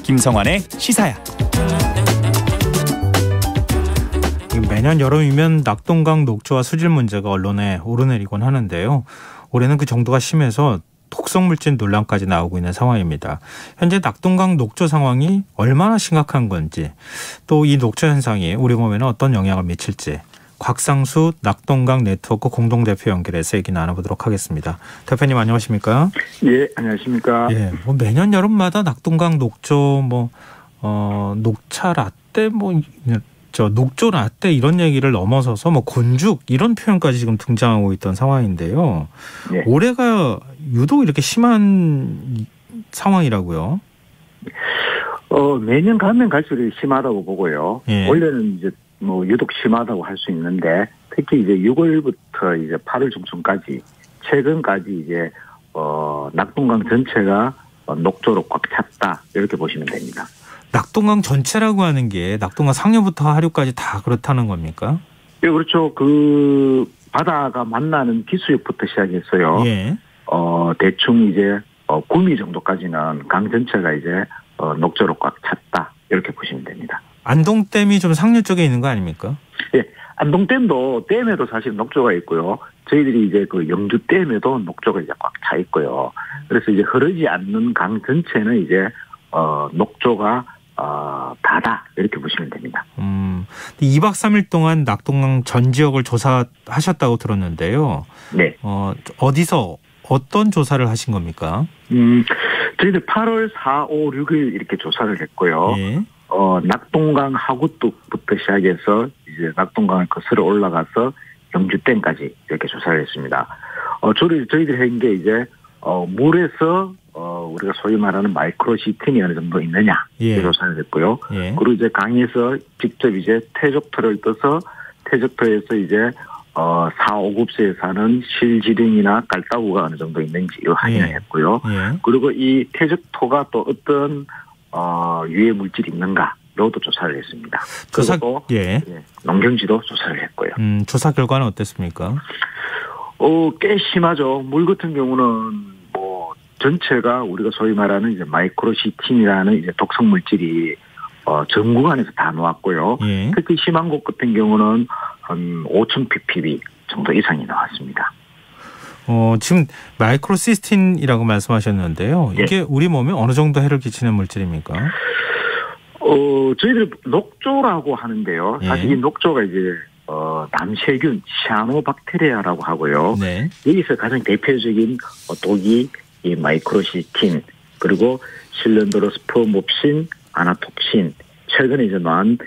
김성환의 시사야. 매년 여름이면 낙동강 녹조와 수질 문제가 언론에 오르내리곤 하는데요. 올해는 그 정도가 심해서 독성물질 논란까지 나오고 있는 상황입니다. 현재 낙동강 녹조 상황이 얼마나 심각한 건지, 또 이 녹조 현상이 우리 몸에는 어떤 영향을 미칠지 곽상수 낙동강 네트워크 공동대표 연결해서 얘기 나눠보도록 하겠습니다. 대표님 안녕하십니까? 예, 안녕하십니까? 예, 매년 여름마다 낙동강 녹조 녹차 라떼 녹조 라떼 이런 얘기를 넘어서서 곤죽 이런 표현까지 지금 등장하고 있던 상황인데요. 예. 올해가 유독 이렇게 심한 상황이라고요? 매년 가면 갈수록 심하다고 보고요. 예. 원래는 이제 유독 심하다고 할 수 있는데, 특히 이제 6월부터 이제 8월 중순까지 최근까지 이제 낙동강 전체가 녹조로 꽉 찼다, 이렇게 보시면 됩니다. 낙동강 전체라고 하는 게 낙동강 상류부터 하류까지 다 그렇다는 겁니까? 예, 그렇죠. 그 바다가 만나는 기수역부터 시작했어요. 예. 대충 이제 9미 정도까지는 강 전체가 이제 녹조로 꽉 찼다, 이렇게 보시면 됩니다. 안동댐이 좀 상류 쪽에 있는 거 아닙니까? 예, 안동댐도 댐에도 사실 녹조가 있고요. 저희들이 이제 그 영주댐에도 녹조가 이제 꽉 차 있고요. 그래서 이제 흐르지 않는 강 전체는 이제 녹조가 다다, 이렇게 보시면 됩니다. 2박 3일 동안 낙동강 전 지역을 조사하셨다고 들었는데요. 네. 어디서 어떤 조사를 하신 겁니까? 저희들 8월 4, 5, 6일 이렇게 조사를 했고요. 예. 낙동강 하구뚝부터 시작해서 이제 낙동강을 거슬러 올라가서 영주댐까지 이렇게 조사를 했습니다. 저희들이 한 게 이제 물에서 우리가 소위 말하는 마이크로시틴이 어느 정도 있느냐, 예. 조사를 했고요. 예. 그리고 이제 강에서 직접 이제 퇴적토를 떠서 퇴적토에서 이제 4, 5급수에 사는 실지름이나 깔따구가 어느 정도 있는지 확인을 했고요. 예. 그리고 이 퇴적토가 또 어떤 유해 물질이 있는가로도 조사를 했습니다. 그리고 예. 농경지도 조사를 했고요. 조사 결과는 어땠습니까? 꽤 심하죠. 물 같은 경우는 전체가 우리가 소위 말하는 이제 마이크로시틴이라는 이제 독성 물질이 전 구간에서 다 나왔고요. 예. 특히 심한 곳 같은 경우는 한 5,000 ppb 정도 이상이 나왔습니다. 지금 마이크로시스틴이라고 말씀하셨는데요. 이게 예. 우리 몸에 어느 정도 해를 끼치는 물질입니까? 저희들 녹조라고 하는데요. 사실 예. 이 녹조가 이제 남세균, 시아노박테리아라고 하고요. 네. 여기서 가장 대표적인 독이 이 마이크로시틴, 그리고 실렌도로스포몹신, 아나톡신, 최근에 이제 나온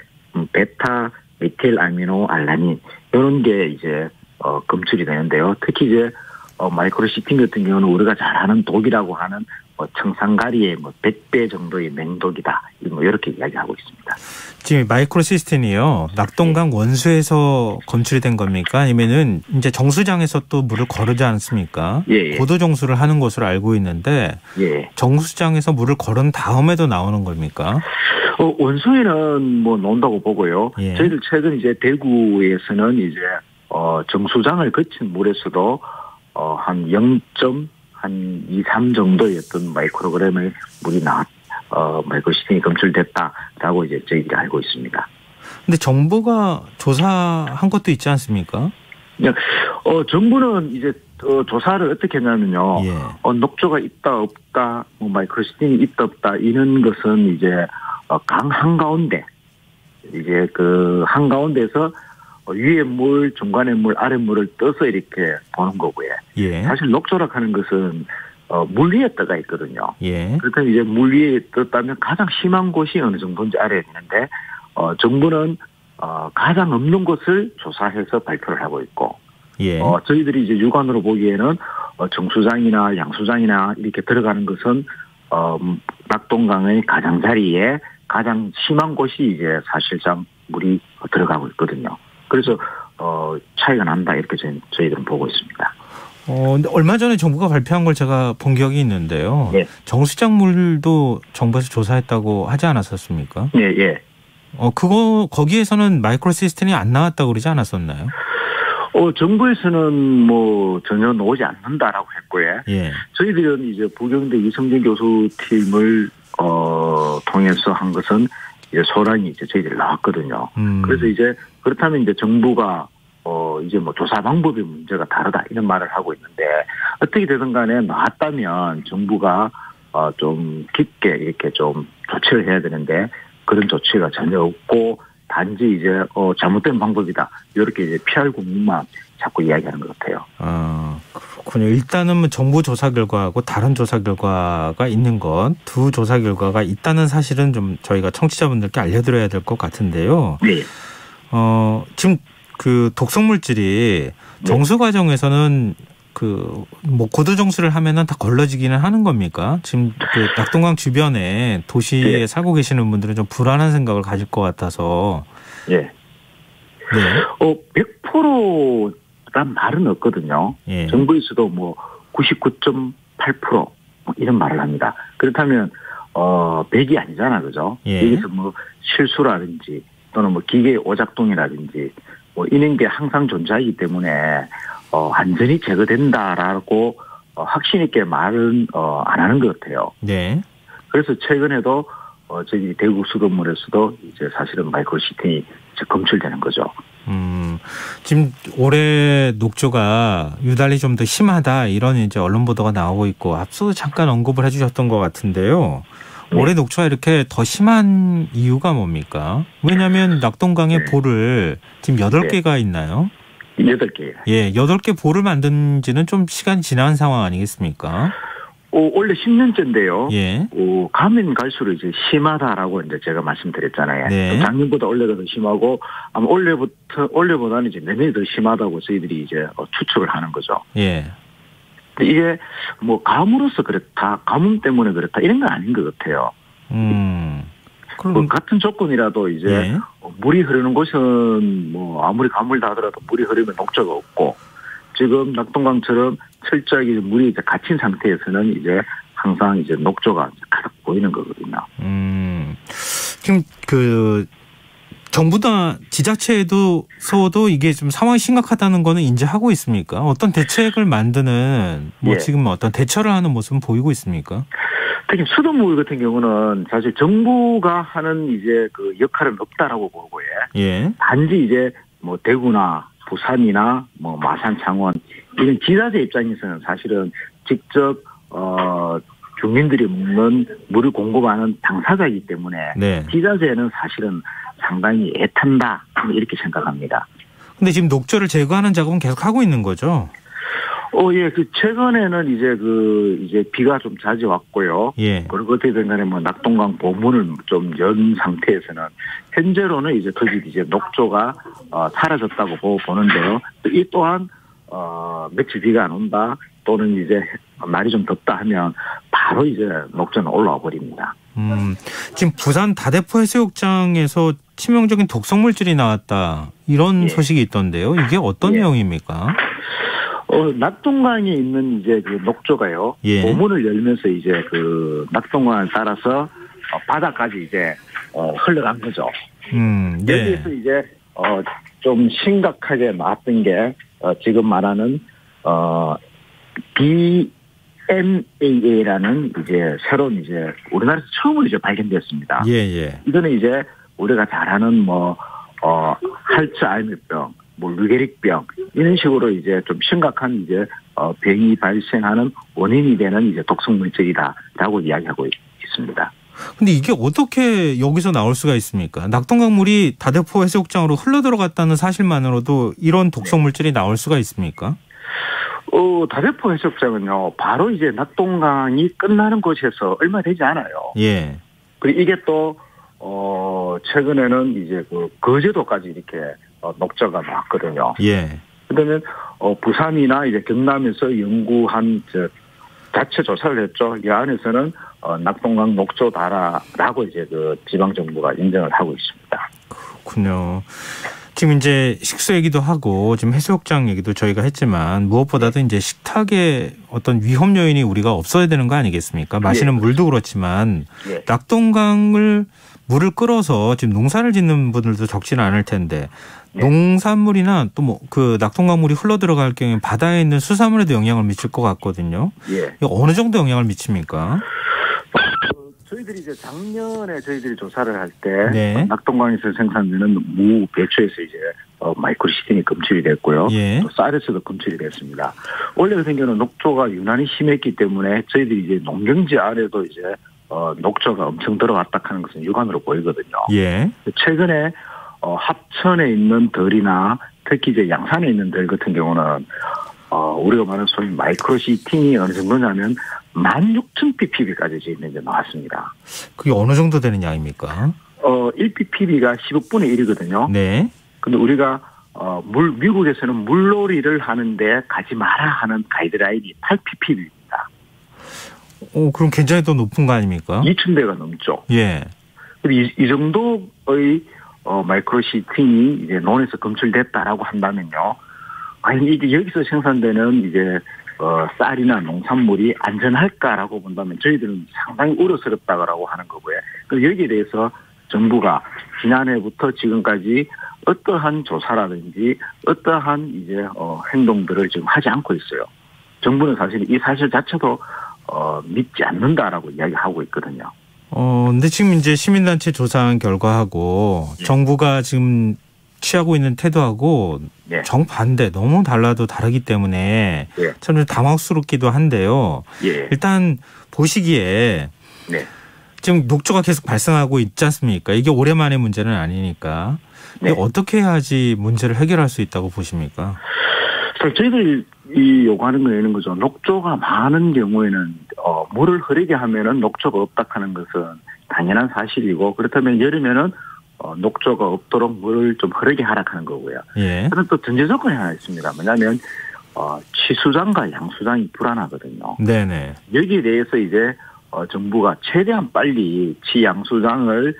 베타 메틸 아미노 알라닌, 이런 게 이제 검출이 되는데요. 특히 이제 마이크로시틴 같은 경우는 우리가 잘 아는 독이라고 하는 청산가리의 100배 정도의 맹독이다, 이렇게 이야기하고 있습니다. 지금 마이크로시스틴이요, 낙동강 원수에서 검출이 된 겁니까? 아니면은 이제 정수장에서 또 물을 거르지 않습니까? 예. 고도 정수를 하는 것으로 알고 있는데, 예. 정수장에서 물을 거른 다음에도 나오는 겁니까? 원수에는 나온다고 보고요. 예. 저희들 최근 이제 대구에서는 이제 정수장을 거친 물에서도 한 2, 3 정도의 어떤 마이크로그램의 물이 마이크로시틴이 검출됐다라고 이제 저희들이 알고 있습니다. 근데 정부가 조사한 것도 있지 않습니까? 정부는 이제 조사를 어떻게 했냐면요. 예. 녹조가 있다 없다, 마이크로시틴이 있다 없다, 이런 것은 이제 강 한가운데, 이제 그 한가운데서 위에 물, 중간에 물, 아래 물을 떠서 이렇게 보는 거고요. 예. 사실 녹조라고 하는 것은 물 위에 떠가 있거든요. 예. 그렇다면 이제 물 위에 떴다면 가장 심한 곳이 어느 정도인지 알아야 되는데, 정부는 가장 없는 곳을 조사해서 발표를 하고 있고, 예. 저희들이 이제 육안으로 보기에는 정수장이나 양수장이나 이렇게 들어가는 것은 낙동강의 가장자리에 가장 심한 곳이 이제 사실상 물이 들어가고 있거든요. 그래서 차이가 난다, 이렇게 저희들은 보고 있습니다. 근데 얼마 전에 정부가 발표한 걸 제가 본 기억이 있는데요. 네. 정수장 물도 정부에서 조사했다고 하지 않았었습니까? 네, 예. 거기에서는 마이크로시스틴이 안 나왔다고 그러지 않았었나요? 정부에서는 전혀 나오지 않는다라고 했고요. 예. 저희들은 이제 부경대 이성진 교수 팀을 통해서 한 것은 이제 소란이 이제 저희들이 나왔거든요. 그래서 이제 그렇다면 이제 정부가 이제 뭐 조사 방법의 문제가 다르다 이런 말을 하고 있는데 어떻게 되든 간에 나왔다면 정부가 좀 깊게 이렇게 좀 조치를 해야 되는데 그런 조치가 전혀 없고 단지 이제 잘못된 방법이다 이렇게 이제 PR 국민만 자꾸 이야기하는 것 같아요. 그렇군요. 일단은 뭐 정부 조사 결과하고 다른 조사 결과가 있는 것, 두 조사 결과가 있다는 사실은 좀 저희가 청취자분들께 알려드려야 될 것 같은데요. 네. 지금 그 독성 물질이 정수 과정에서는 뭐 고도 정수를 하면은 다 걸러지기는 하는 겁니까? 지금 그 낙동강 주변에 도시에 네. 살고 계시는 분들은 좀 불안한 생각을 가질 것 같아서. 예. 네. 100%란 말은 없거든요. 예. 정부에서도 뭐 99.8% 뭐 이런 말을 합니다. 그렇다면 100이 아니잖아, 그죠? 예. 여기서 뭐 실수라든지 또는 뭐 기계 오작동이라든지 뭐 이런 게 항상 존재하기 때문에 완전히 제거된다라고 확신 있게 말은 안 하는 것 같아요. 네. 그래서 최근에도 저기 대구 수돗물에서도 이제 사실은 마이크로시팅이 이제 검출되는 거죠. 지금 올해 녹조가 유달리 좀 더 심하다 이런 이제 언론 보도가 나오고 있고 앞서도 잠깐 언급을 해주셨던 것 같은데요. 네. 올해 녹초가 이렇게 더 심한 이유가 뭡니까? 왜냐하면 낙동강에 네. 볼을 지금 8개가 있나요? 8개. 예, 8개 볼을 만든 지는 좀 시간이 지난 상황 아니겠습니까? 원래 10년째인데요. 예. 가면 갈수록 이제 심하다라고 이제 제가 말씀드렸잖아요. 네. 작년보다 올해가 더 심하고 아마 올해보다는 이제 내년이 더 심하다고 저희들이 이제 추측을 하는 거죠. 예. 이게 뭐 가뭄으로서 그렇다, 가뭄 때문에 그렇다 이런 건 아닌 것 같아요. 그럼 같은 조건이라도 이제 예. 물이 흐르는 곳은 뭐 아무리 가물다 하더라도 물이 흐르면 녹조가 없고 지금 낙동강처럼 철저하게 물이 이제 갇힌 상태에서는 이제 항상 이제 녹조가 가득 보이는 거거든요. 지금 정부나 지자체에서도 이게 좀 상황이 심각하다는 거는 인지하고 있습니까? 어떤 대책을 만드는 뭐 예. 지금 어떤 대처를 하는 모습은 보이고 있습니까? 특히 수돗물 같은 경우는 사실 정부가 하는 이제 그 역할은 없다라고 보고요. 예. 단지 이제 뭐 대구나 부산이나 뭐 마산, 창원 이런 지자체 입장에서는 사실은 직접 주민들이 먹는 물을 공급하는 당사자이기 때문에 네. 지자체는 사실은 상당히 애탄다 이렇게 생각합니다. 근데 지금 녹조를 제거하는 작업은 계속 하고 있는 거죠? 예, 최근에는 이제 비가 좀 자주 왔고요. 예. 그리고 어떻게 된 간에 뭐 낙동강 보문을 좀 연 상태에서는 현재로는 이제 거기 이제 녹조가 사라졌다고 보는데요. 이 또한 며칠 비가 안 온다 또는 이제 날이 좀 덥다 하면 바로 이제 녹조는 올라와 버립니다. 지금 부산 다대포 해수욕장에서 치명적인 독성 물질이 나왔다 이런 예. 소식이 있던데요. 이게 어떤 예. 내용입니까? 낙동강에 있는 이제 그 녹조가요. 예. 보문을 열면서 이제 그 낙동강을 따라서 바다까지 이제 흘러간 거죠. 네. 여기에서 이제 좀 심각하게 나왔던 게 지금 말하는 BMAA라는 이제 새로운 이제 우리나라에서 처음으로 이제 발견되었습니다. 예. 이거는 이제 우리가 잘 아는 뭐 할츠알미병, 뭐 루게릭병 이런 식으로 이제 좀 심각한 이제 병이 발생하는 원인이 되는 이제 독성 물질이다라고 이야기하고 있습니다. 근데 이게 어떻게 여기서 나올 수가 있습니까? 낙동강물이 다대포 해수욕장으로 흘러들어갔다는 사실만으로도 이런 독성 물질이 나올 수가 있습니까? 다대포 해수욕장은요, 바로 이제 낙동강이 끝나는 곳에서 얼마 되지 않아요. 예. 그리고 이게 또, 최근에는 이제 그 거제도까지 이렇게 녹조가 나왔거든요. 예. 그러면, 부산이나 이제 경남에서 연구한 자체 조사를 했죠. 이 안에서는 낙동강 녹조다라고 이제 그 지방정부가 인정을 하고 있습니다. 그렇군요. 지금 이제 식수 얘기도 하고 지금 해수욕장 얘기도 저희가 했지만 무엇보다도 이제 식탁의 어떤 위험 요인이 우리가 없어야 되는 거 아니겠습니까? 마시는 예. 물도 그렇지만 예. 낙동강을 물을 끌어서 지금 농사를 짓는 분들도 적지는 않을 텐데 예. 농산물이나 또 뭐 그 낙동강물이 흘러 들어갈 경우에 바다에 있는 수산물에도 영향을 미칠 것 같거든요. 예. 이거 어느 정도 영향을 미칩니까? 저희들이 이제 작년에 저희들이 조사를 할 때 네. 낙동강에서 생산되는 무, 배추에서 이제 마이크로시틴이 검출이 됐고요. 예. 또 쌀에서도 검출이 됐습니다. 올해 같은 경우는 녹조가 유난히 심했기 때문에 저희들이 이제 농경지 안에도 이제 녹조가 엄청 들어왔다 하는 것은 육안으로 보이거든요. 예. 최근에 합천에 있는 덜이나 특히 이제 양산에 있는 덜 같은 경우는 우리가 말하는 소위 마이크로시틴이 어느 정도냐면 16,000ppb까지 이제 나왔습니다. 그게 어느 정도 되는 양입니까? 1ppb가 10분의 1이거든요. 네. 근데 우리가 미국에서는 물놀이를 하는데 가지 마라 하는 가이드라인이 8ppb입니다. 그럼 굉장히 더 높은 거 아닙니까? 2,000배가 넘죠. 예. 이 정도의 마이크로시틴이 이제 논에서 검출됐다라고 한다면요. 과연 이게 여기서 생산되는 이제 쌀이나 농산물이 안전할까라고 본다면 저희들은 상당히 우려스럽다고 하는 거고요. 그리고 여기에 대해서 정부가 지난해부터 지금까지 어떠한 조사라든지 어떠한 이제 행동들을 지금 하지 않고 있어요. 정부는 사실 이 사실 자체도 믿지 않는다라고 이야기하고 있거든요. 근데 지금 이제 시민단체 조사한 결과하고 예. 정부가 지금 취하고 있는 태도하고 예. 정반대 너무 달라도 다르기 때문에 예. 참 좀 당황스럽기도 한데요. 예. 일단 보시기에 네. 지금 녹조가 계속 발생하고 있지 않습니까? 이게 오랜만의 문제는 아니니까. 네. 어떻게 해야지 문제를 해결할 수 있다고 보십니까? 저희들이 요구하는 건 이런 거죠. 녹조가 많은 경우에는 물을 흐르게 하면은 녹조가 없다 하는 것은 당연한 사실이고 그렇다면 여름에는 녹조가 없도록 물을 좀 흐르게 하라 하는 거고요. 예. 그런데 또 전제 조건이 하나 있습니다. 뭐냐면 취수장과 양수장이 불안하거든요. 네네. 여기에 대해서 이제 정부가 최대한 빨리 취양수장을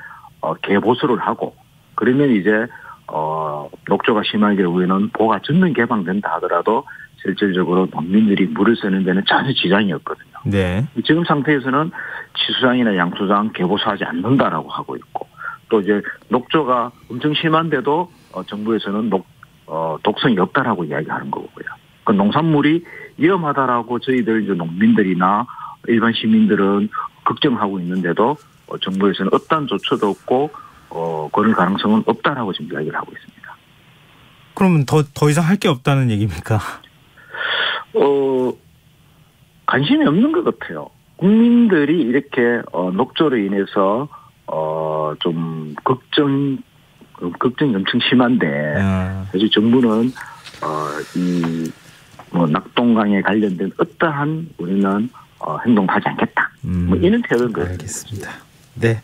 개보수를 하고 그러면 이제 녹조가 심한 경우에는 보가 전면 개방된다 하더라도 실질적으로 농민들이 물을 쓰는 데는 전혀 지장이 없거든요. 네. 지금 상태에서는 취수장이나 양수장 개보수하지 않는다라고 하고 있고 또 이제 녹조가 엄청 심한데도 정부에서는 독성이 없다라고 이야기하는 거고요. 그 농산물이 위험하다라고 저희들 이제 농민들이나 일반 시민들은 걱정하고 있는데도 정부에서는 어떠한 조처도 없고 그럴 가능성은 없다라고 지금 이야기를 하고 있습니다. 그러면 더 이상 할 게 없다는 얘기입니까? 관심이 없는 것 같아요. 국민들이 이렇게 녹조로 인해서 좀 걱정이 엄청 심한데 사실 정부는 낙동강에 관련된 어떠한 우리는 행동도 하지 않겠다. 이런 태도인 거예요. 알겠습니다. 네.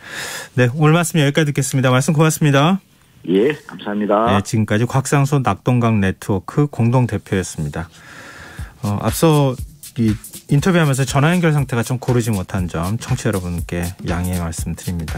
네. 오늘 말씀 여기까지 듣겠습니다. 말씀 고맙습니다. 예, 감사합니다. 네, 지금까지 곽상수 낙동강 네트워크 공동대표였습니다. 앞서 이 인터뷰하면서 전화 연결 상태가 좀 고르지 못한 점 청취자 여러분께 양해의 말씀드립니다.